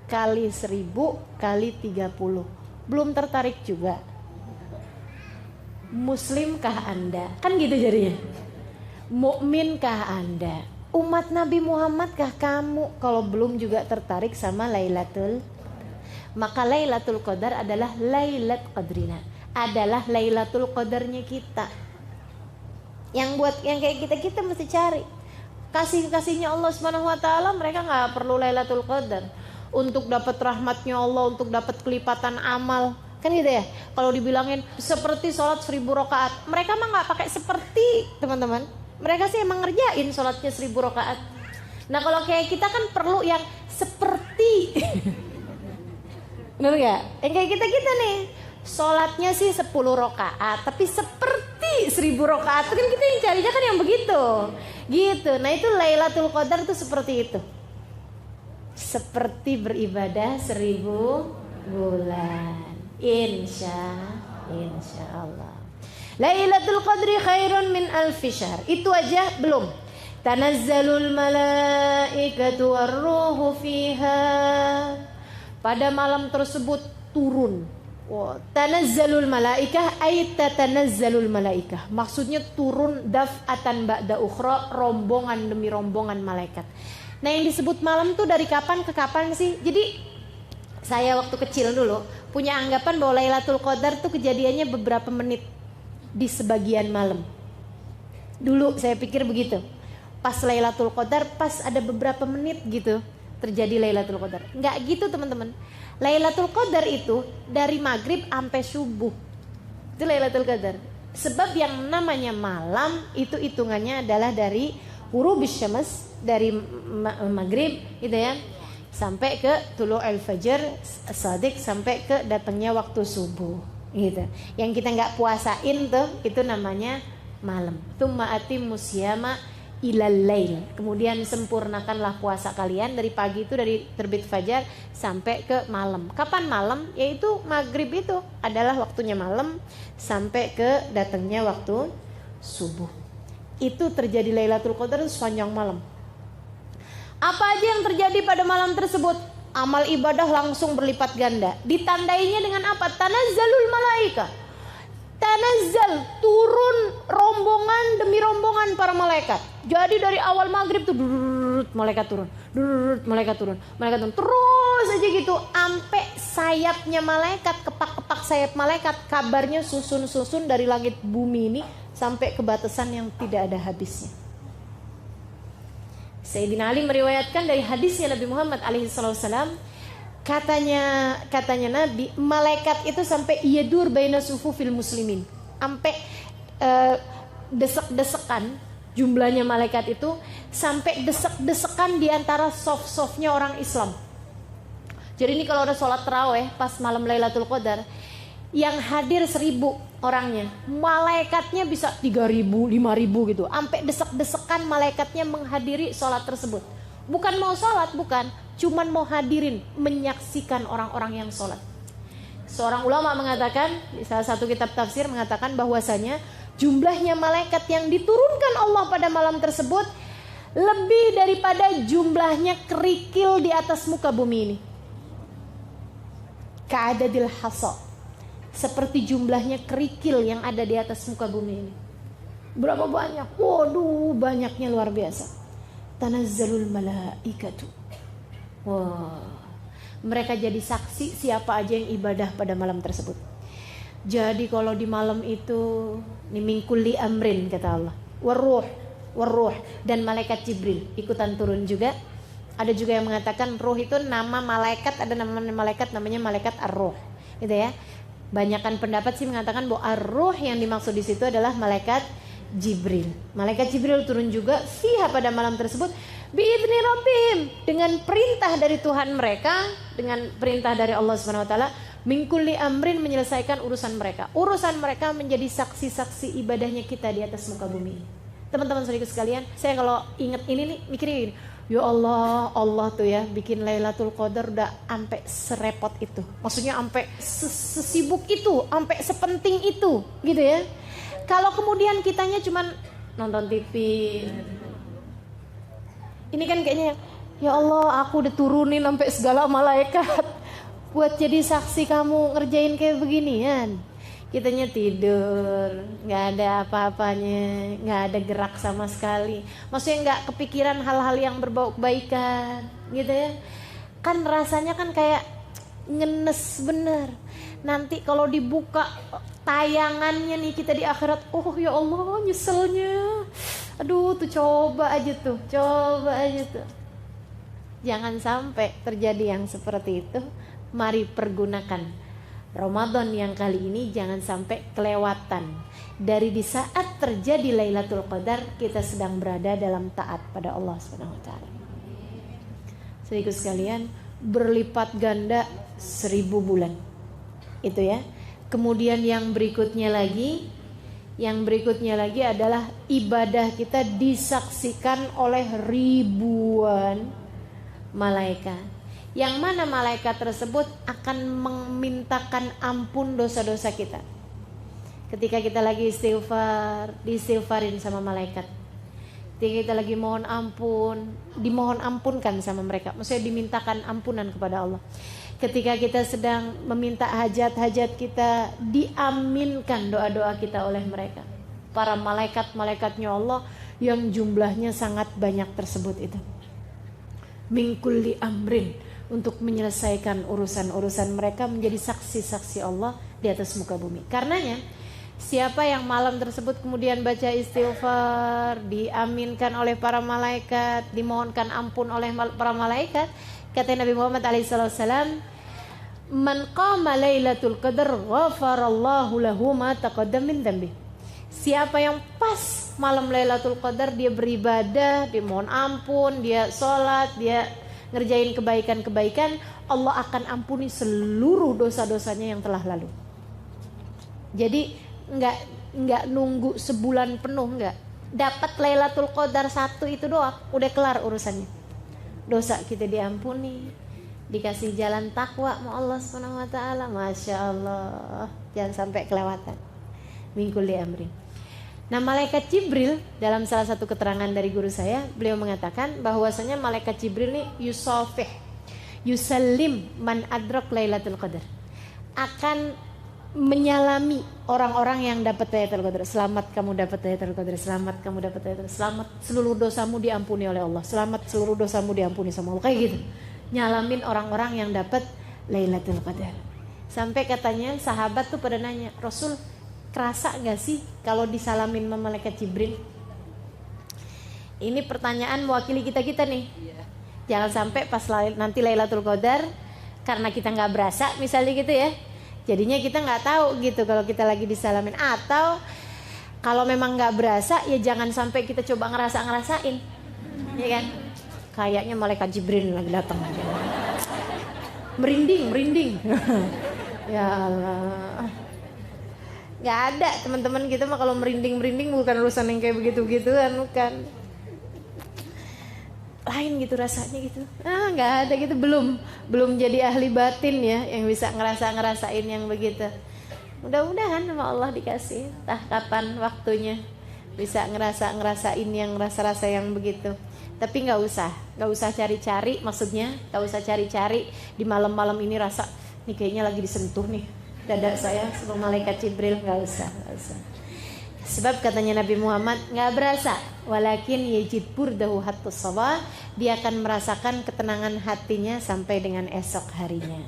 Kali 1000 kali 30. Belum tertarik juga? Muslimkah Anda? Kan gitu jadinya. Mukminkah Anda? Umat Nabi Muhammadkah kamu? Kalau belum juga tertarik sama Lailatul, maka Lailatul Qadar adalah Lailat Qadrina, adalah Lailatul Qadarnya kita. Yang kayak kita mesti cari kasihnya Allah Subhanahu Wa Taala. Mereka nggak perlu Lailatul Qadar untuk dapat rahmatnya Allah, untuk dapat kelipatan amal, kan gitu ya. Kalau dibilangin seperti sholat 1000 rakaat, mereka mah nggak pakai seperti, teman-teman. Mereka sih emang ngerjain sholatnya 1000 rakaat. Nah kalau kayak kita kan perlu yang seperti, bener gak? Yang kayak kita nih, sholatnya sih 10 rakaat, tapi seperti 1000 rakaat, kan kita yang carinya kan yang begitu, gitu. Nah itu Lailatul Qadar tuh seperti itu, seperti beribadah 1000 bulan, insya Allah. Lailatul Qadri khairun min alfi syahr. Itu aja belum. Tanazzalul malaikatu warruhu fiha. Pada malam tersebut turun. Tanazzalul malaikah ay tatanazzalul malaikah. Maksudnya turun daf'atan ba'da ukhra, rombongan demi rombongan malaikat. Nah yang disebut malam tuh dari kapan ke kapan sih? Jadi saya waktu kecil dulu punya anggapan bahwa Lailatul Qadar tuh kejadiannya beberapa menit di sebagian malam. Dulu saya pikir begitu. Pas Lailatul Qadar pas ada beberapa menit gitu terjadi Lailatul Qadar. Enggak gitu teman-teman. Lailatul Qadar itu dari maghrib sampai subuh. Itu Lailatul Qadar. Sebab yang namanya malam itu hitungannya adalah dari ghurubus syams, dari maghrib gitu ya, sampai ke tulu'ul fajr shadiq, sampai ke datangnya waktu subuh gitu. Yang kita nggak puasain tuh itu namanya malam. Tsumma atimmus syiyama ilal lail. Kemudian sempurnakanlah puasa kalian dari pagi itu, dari terbit fajar sampai ke malam. Kapan malam? Yaitu maghrib itu adalah waktunya malam sampai ke datangnya waktu subuh. Itu terjadi Lailatul Qadar sepanjang malam. Apa aja yang terjadi pada malam tersebut? Amal ibadah langsung berlipat ganda. Ditandainya dengan apa? Tanazzalul malaika. Tanazzal, turun rombongan demi rombongan para malaikat. Jadi dari awal maghrib tuh malaikat turun, malaikat turun, malaikat turun, terus aja gitu, sampai sayapnya malaikat, kepak-kepak sayap malaikat, kabarnya susun-susun dari langit bumi ini sampai ke batasan yang tidak ada habisnya. Sayyidina Ali meriwayatkan dari hadisnya Nabi Muhammad SAW, katanya Nabi, malaikat itu sampai yadur baina sufufil muslimin, sampai desek-desekan, jumlahnya malaikat itu sampai desek-desekan di antara soft-softnya orang Islam. Jadi ini kalau ada sholat tarawih pas malam Lailatul Qadar, yang hadir 1.000 orangnya, malaikatnya bisa 3.000, 5.000 gitu, sampai desek-desekan malaikatnya menghadiri sholat tersebut. Bukan mau sholat, bukan, cuman mau hadirin, menyaksikan orang-orang yang sholat. Seorang ulama mengatakan, di salah satu kitab tafsir mengatakan bahwasanya jumlahnya malaikat yang diturunkan Allah pada malam tersebut lebih daripada jumlahnya kerikil di atas muka bumi ini. Ka'adadil hasa, seperti jumlahnya kerikil yang ada di atas muka bumi ini. Berapa banyak? Waduh, banyaknya luar biasa. Tanazzalul malaikatu. Wah, mereka jadi saksi siapa aja yang ibadah pada malam tersebut. Jadi kalau di malam itu, ni min kulli amrin kata Allah, waruh dan malaikat Jibril ikutan turun juga. Ada juga yang mengatakan ruh itu nama malaikat, ada nama malaikat namanya malaikat ar-ruh, gitu ya. Banyakan pendapat sih mengatakan bahwa ar-ruh yang dimaksud di situ adalah malaikat Jibril. Malaikat Jibril turun juga fiha pada malam tersebut biidzni rabbihim, dengan perintah dari Tuhan mereka, dengan perintah dari Allah Subhanahu wa taala, min kulli amrin, menyelesaikan urusan mereka. Urusan mereka menjadi saksi-saksi ibadahnya kita di atas muka bumi. Teman-teman saudaraku sekalian, saya kalau ingat ini nih mikirnya gini, ya Allah, Allah tuh ya bikin Lailatul Qadar udah sampai serepot itu. Maksudnya sampai sesibuk itu, sampai sepenting itu, gitu ya. Kalau kemudian kitanya cuman nonton TV, ini kan kayaknya, ya Allah, aku udah turunin sampai segala malaikat buat jadi saksi kamu ngerjain kayak beginian. Kitanya tidur, nggak ada apa-apanya, nggak ada gerak sama sekali. Maksudnya nggak kepikiran hal-hal yang berbau kebaikan, gitu ya. Kan rasanya kan kayak ngenes bener. Nanti kalau dibuka tayangannya nih kita di akhirat, oh ya Allah nyeselnya. Aduh tuh coba aja tuh. Jangan sampai terjadi yang seperti itu. Mari pergunakan Ramadan yang kali ini, jangan sampai kelewatan. Dari di saat terjadi Lailatul Qadar, kita sedang berada dalam taat pada Allah Subhanahu wa taala. Saudaraku sekalian, berlipat ganda 1.000 bulan. Itu ya. Kemudian yang berikutnya lagi adalah ibadah kita disaksikan oleh ribuan malaikat. Yang mana malaikat tersebut akan memintakan ampun dosa-dosa kita. Ketika kita lagi istighfar, diistighfarin sama malaikat. Ketika kita lagi mohon ampun, dimohon ampunkan sama mereka. Maksudnya dimintakan ampunan kepada Allah. Ketika kita sedang meminta hajat-hajat kita, diaminkan doa-doa kita oleh mereka. Para malaikat-malaikatnya Allah yang jumlahnya sangat banyak tersebut itu. Min kulli amrin, untuk menyelesaikan urusan-urusan mereka, menjadi saksi-saksi Allah di atas muka bumi. Karenanya siapa yang malam tersebut kemudian baca istighfar, diaminkan oleh para malaikat, dimohonkan ampun oleh para malaikat, kata Nabi Muhammad SAW, man qama lailatul qadar ghafarallahu lahu ma taqaddam min dhanbi. Siapa yang pas malam Lailatul Qadar dia beribadah, dia mohon ampun, dia sholat, dia ngerjain kebaikan-kebaikan, Allah akan ampuni seluruh dosa-dosanya yang telah lalu. Jadi nggak nunggu sebulan penuh, nggak. Dapat Lailatul Qadar 1 itu doang, udah kelar urusannya. Dosa kita diampuni, dikasih jalan takwa sama Allah Subhanahu wa taala. Masya Allah, jangan sampai kelewatan. Min kulli amrin. Nah, malaikat Jibril dalam salah satu keterangan dari guru saya, beliau mengatakan bahwasanya malaikat Jibril ini yusafih, yusallim man adrak Lailatul Qadar, akan menyalami orang-orang yang dapat Lailatul Qadar. Selamat kamu dapat Lailatul Qadar, selamat kamu dapat Lailatul Qadar, selamat seluruh dosamu diampuni oleh Allah, selamat seluruh dosamu diampuni sama Allah, kayak gitu. Nyalamin orang-orang yang dapat Lailatul Qadar. Sampai katanya sahabat tuh pada nanya, Rasul, kerasa gak sih kalau disalamin sama malaikat Jibril? Ini pertanyaan mewakili kita nih. Jangan sampai pas nanti Lailatul Qadar, karena kita gak berasa misalnya gitu ya, jadinya kita gak tahu gitu kalau kita lagi disalamin. Atau kalau memang gak berasa, ya jangan sampai kita coba ngerasain, ya kan? Kayaknya malaikat Jibril lagi datang, merinding. Ya Allah, nggak ada teman-teman kita mah kalau merinding bukan urusan yang kayak begitu-begituan, bukan. Lain gitu rasanya gitu. Nggak ada gitu, belum jadi ahli batin ya yang bisa ngerasain yang begitu. Mudah-mudahan sama Allah dikasih entah kapan waktunya bisa ngerasain yang rasa-rasa yang begitu. Tapi nggak usah cari-cari, maksudnya nggak usah cari-cari di malam-malam ini rasa nih kayaknya lagi disentuh nih dada saya sama malaikat Jibril, nggak usah. Sebab katanya Nabi Muhammad nggak berasa, walakin yajid burdahu hattus sabah, dia akan merasakan ketenangan hatinya sampai dengan esok harinya.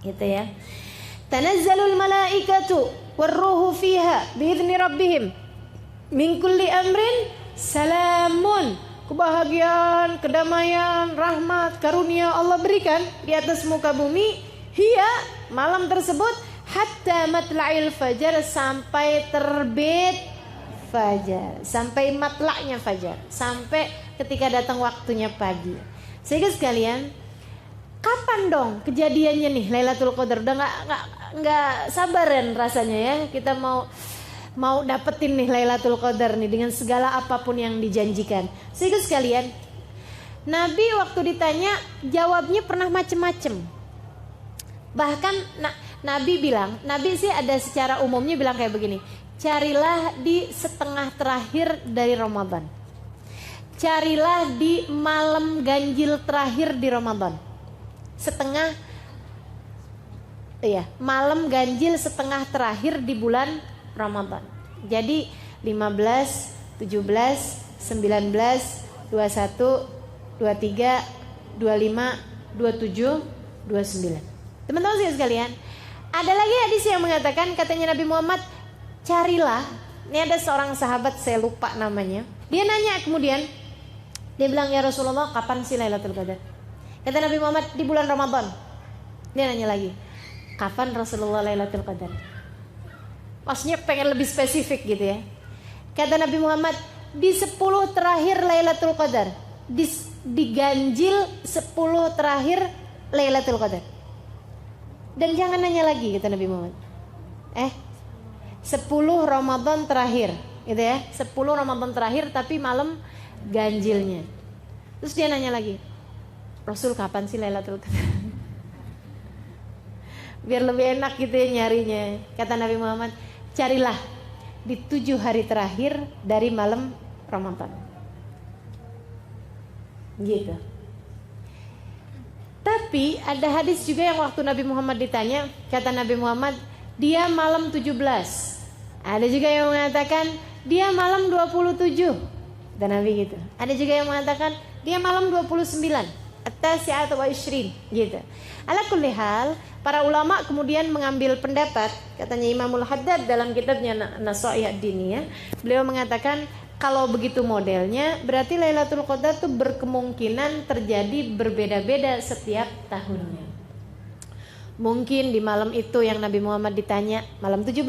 Gitu ya. Tanazzalul malaikatu warruhu fiha biidzni rabbihim min kulli amrin salamun. Kebahagiaan, kedamaian, rahmat, karunia Allah berikan di atas muka bumi. Hiya, malam tersebut, hatta matla'il fajar, sampai terbit fajar, sampai matla'nya fajar, sampai ketika datang waktunya pagi. Sehingga sekalian, kapan dong kejadiannya nih Lailatul Qadar? Udah nggak sabaran rasanya ya, kita mau dapetin nih Lailatul Qadar nih dengan segala apapun yang dijanjikan. Sehingga sekalian, Nabi waktu ditanya jawabnya pernah macem-macem. Bahkan Nabi bilang, Nabi sih ada secara umumnya bilang kayak begini, carilah di setengah terakhir dari Ramadan, carilah di malam ganjil terakhir di Ramadan, malam ganjil setengah terakhir di bulan Ramadan. Jadi 15, 17, 19, 21, 23, 25, 27, 29. Teman-teman sekalian, ada lagi hadis yang mengatakan, katanya Nabi Muhammad, carilah. Ini ada seorang sahabat, saya lupa namanya. Dia nanya kemudian, dia bilang, ya Rasulullah, kapan sih Lailatul Qadar? Kata Nabi Muhammad, di bulan Ramadan. Dia nanya lagi, kapan Rasulullah Lailatul Qadar? Maksudnya pengen lebih spesifik gitu ya. Kata Nabi Muhammad, di 10 terakhir Lailatul Qadar, di ganjil 10 terakhir Lailatul Qadar. Dan jangan nanya lagi, kata Nabi Muhammad, 10 Ramadan terakhir gitu ya, 10 Ramadan terakhir tapi malam ganjilnya. Terus dia nanya lagi, Rasul kapan sih Lailatul Qadar? Biar lebih enak gitu ya nyarinya. Kata Nabi Muhammad, carilah di 7 hari terakhir dari malam Ramadan. Gitu. Tapi ada hadis juga yang waktu Nabi Muhammad ditanya, kata Nabi Muhammad, dia malam 17. Ada juga yang mengatakan dia malam 27. Dan Nabi gitu. Ada juga yang mengatakan dia malam 29. At-tasi'at wa 20 gitu. Ala kulli hal, para ulama kemudian mengambil pendapat, katanya Imamul Haddad dalam kitabnya Nasaih ad-Diniyah, beliau mengatakan kalau begitu modelnya berarti Lailatul Qadar itu berkemungkinan terjadi berbeda-beda setiap tahunnya. Mungkin di malam itu yang Nabi Muhammad ditanya malam 17,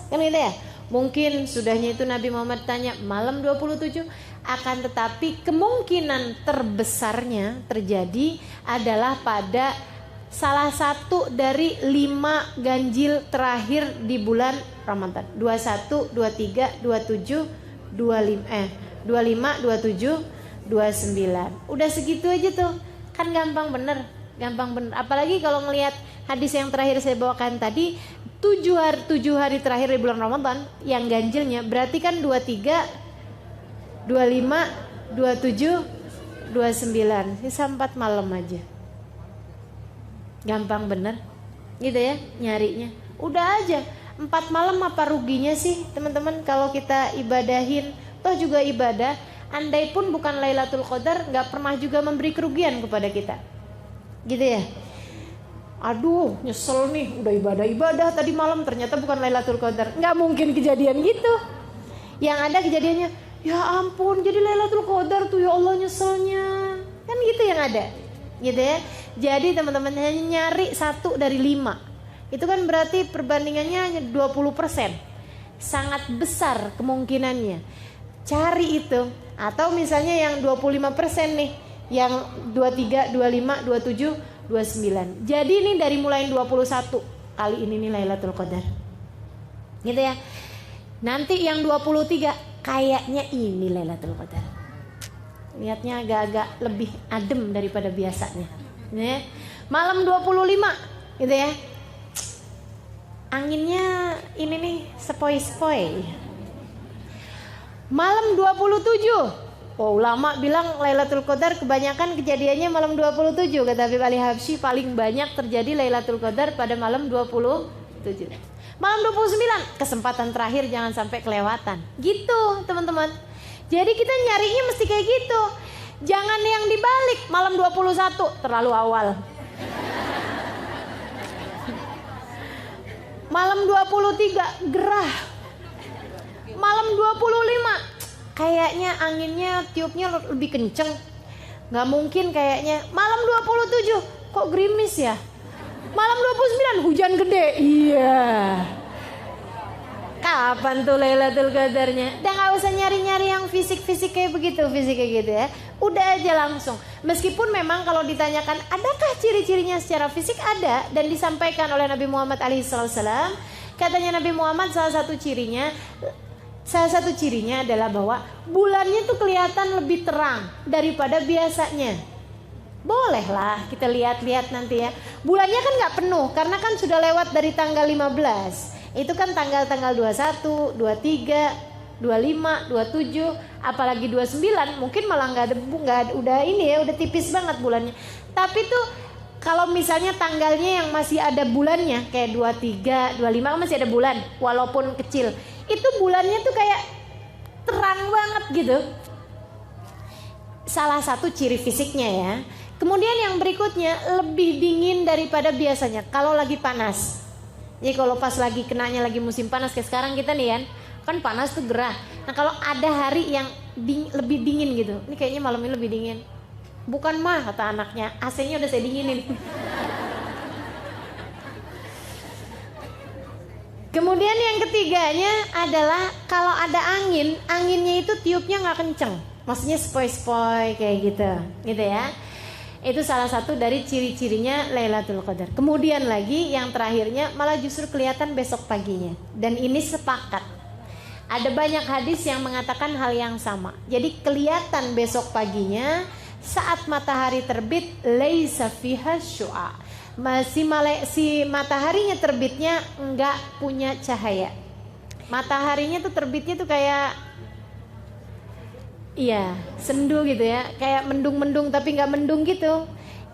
kan gitu ya. Mungkin sudahnya itu Nabi Muhammad tanya malam 27. Akan tetapi kemungkinan terbesarnya terjadi adalah pada salah satu dari 5 ganjil terakhir di bulan Ramadan. 21, 23, 27, 25, 27, 29. Udah segitu aja tuh. Kan gampang bener. Apalagi kalau ngelihat hadis yang terakhir saya bawakan tadi, 7 hari terakhir di bulan Ramadan yang ganjilnya berarti kan 23, 25, 27, 29. Sisa 4 malam aja. Gampang bener gitu ya nyarinya. Udah aja 4 malam, apa ruginya sih teman-teman kalau kita ibadahin? Toh juga ibadah, andai pun bukan Lailatul Qadar, gak pernah juga memberi kerugian kepada kita, gitu ya. Aduh nyesel nih, udah ibadah tadi malam ternyata bukan Lailatul Qadar. Gak mungkin kejadian gitu. Yang ada kejadiannya, ya ampun jadi Lailatul Qadar tuh, ya Allah nyeselnya. Kan gitu yang ada, gitu ya. Jadi teman-teman hanya nyari 1 dari 5. Itu kan berarti perbandingannya hanya 20%. Sangat besar kemungkinannya. Cari itu. Atau misalnya yang 25% nih, yang 23, 25, 27, 29. Jadi ini dari mulai 21 kali ini nih Lailatul Qadar. Gitu ya. Nanti yang 23 kayaknya ini Lailatul Qadar. Lihatnya agak-agak lebih adem daripada biasanya. Ya. Malam 25 gitu ya. Anginnya ini nih sepoi-sepoi. Malam 27. Oh, ulama bilang Lailatul Qadar kebanyakan kejadiannya malam 27. Kata Habib Ali Habsyi paling banyak terjadi Lailatul Qadar pada malam 27. Malam 29 kesempatan terakhir, jangan sampai kelewatan. Gitu teman-teman. Jadi kita nyarinya mesti kayak gitu. Jangan yang dibalik malam 21 terlalu awal. Malam 23 gerah. Malam 25 kayaknya anginnya tiupnya lebih kenceng. Gak mungkin kayaknya. Malam 27 kok gerimis ya. Malam 29 hujan gede. Iya. Kapan tuh Lailatul Qadarnya? Dan gak usah nyari-nyari yang fisik-fisik kayak begitu, fisik kayak gitu ya. Udah aja langsung. Meskipun memang kalau ditanyakan adakah ciri-cirinya secara fisik, ada dan disampaikan oleh Nabi Muhammad alaihissalam. Katanya Nabi Muhammad salah satu cirinya adalah bahwa bulannya tuh kelihatan lebih terang daripada biasanya. Bolehlah kita lihat-lihat nanti ya. Bulannya kan gak penuh karena kan sudah lewat dari tanggal 15. Itu kan tanggal-tanggal 21, 23, 25, 27, apalagi 29 mungkin malah udah tipis banget bulannya. Tapi tuh kalau misalnya tanggalnya yang masih ada bulannya kayak 23, 25 masih ada bulan walaupun kecil. Itu bulannya tuh kayak terang banget gitu. Salah satu ciri fisiknya ya. Kemudian yang berikutnya lebih dingin daripada biasanya kalau lagi panas. Jadi kalau pas lagi kenanya lagi musim panas kayak sekarang kita nih kan panas tuh gerah. Nah kalau ada hari yang lebih dingin gitu, ini kayaknya malam ini lebih dingin. Bukan mah kata anaknya, AC-nya udah saya dinginin. Kemudian yang ketiganya adalah kalau ada angin, anginnya itu tiupnya nggak kenceng, maksudnya sepoi-sepoi kayak gitu ya. Itu salah satu dari ciri-cirinya Lailatul Qadar. Kemudian lagi yang terakhirnya malah justru kelihatan besok paginya. Dan ini sepakat. Ada banyak hadis yang mengatakan hal yang sama. Jadi kelihatan besok paginya saat matahari terbit, laisa fiha syu'a. Si mataharinya terbitnya enggak punya cahaya. Mataharinya tuh terbitnya tuh kayak sendu gitu ya, kayak mendung-mendung tapi nggak mendung gitu,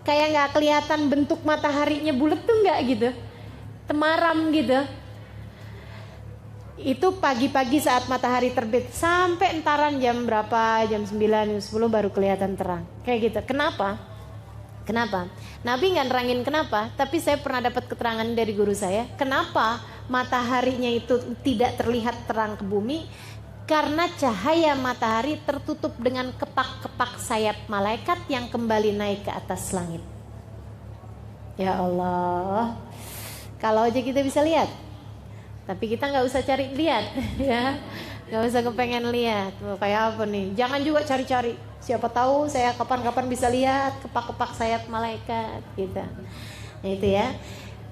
kayak nggak kelihatan bentuk mataharinya bulat tuh nggak gitu, temaram gitu. Itu pagi-pagi saat matahari terbit sampai entaran jam berapa, jam 9, jam 10 baru kelihatan terang, kayak gitu. Kenapa? Nabi nggak nerangin kenapa, tapi saya pernah dapat keterangan dari guru saya. Kenapa mataharinya itu tidak terlihat terang ke bumi? Karena cahaya matahari tertutup dengan kepak-kepak sayap malaikat yang kembali naik ke atas langit. Ya Allah, kalau aja kita bisa lihat, tapi kita nggak usah cari lihat, ya, nggak usah kepengen lihat. Kayak apa nih? Jangan juga cari-cari. Siapa tahu saya kapan-kapan bisa lihat kepak-kepak sayap malaikat, gitu. Nah, itu ya.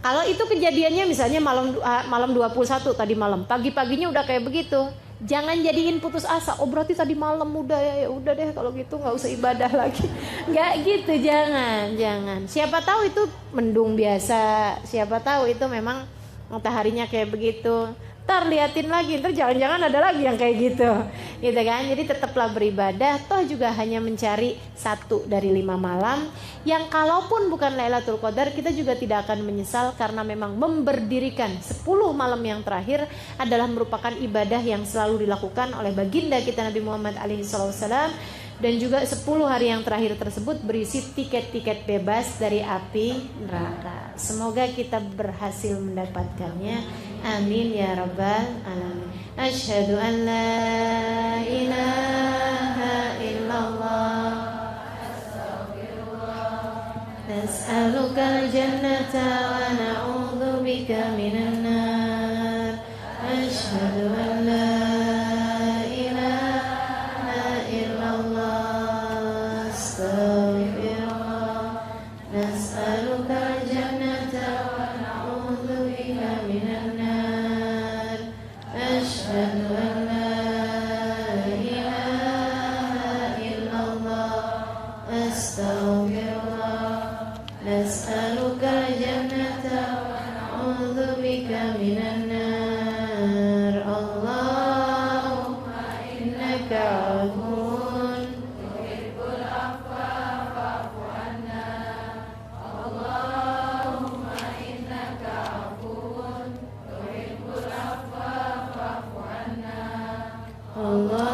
Kalau itu kejadiannya misalnya malam 21 tadi malam, pagi-paginya udah kayak begitu. Jangan jadiin putus asa. Oh berarti tadi malam udah ya udah deh kalau gitu nggak usah ibadah lagi. Nggak gitu, jangan. Siapa tahu itu mendung biasa. Siapa tahu itu memang mataharinya kayak begitu, ntar liatin lagi, ntar jangan-jangan ada lagi yang kayak gitu, gitu kan. Jadi tetaplah beribadah, toh juga hanya mencari 1 dari 5 malam, yang kalaupun bukan Lailatul Qadar kita juga tidak akan menyesal, karena memang memberdirikan 10 malam yang terakhir adalah merupakan ibadah yang selalu dilakukan oleh baginda kita Nabi Muhammad SAW. Dan juga 10 hari yang terakhir tersebut berisi tiket-tiket bebas dari api neraka. Semoga kita berhasil mendapatkannya. Amin ya rabbal alamin. Asyhadu an la ilaha illallah, nas'alukal jannata wa na'udzubika minan nar. Asyhadu an la Allah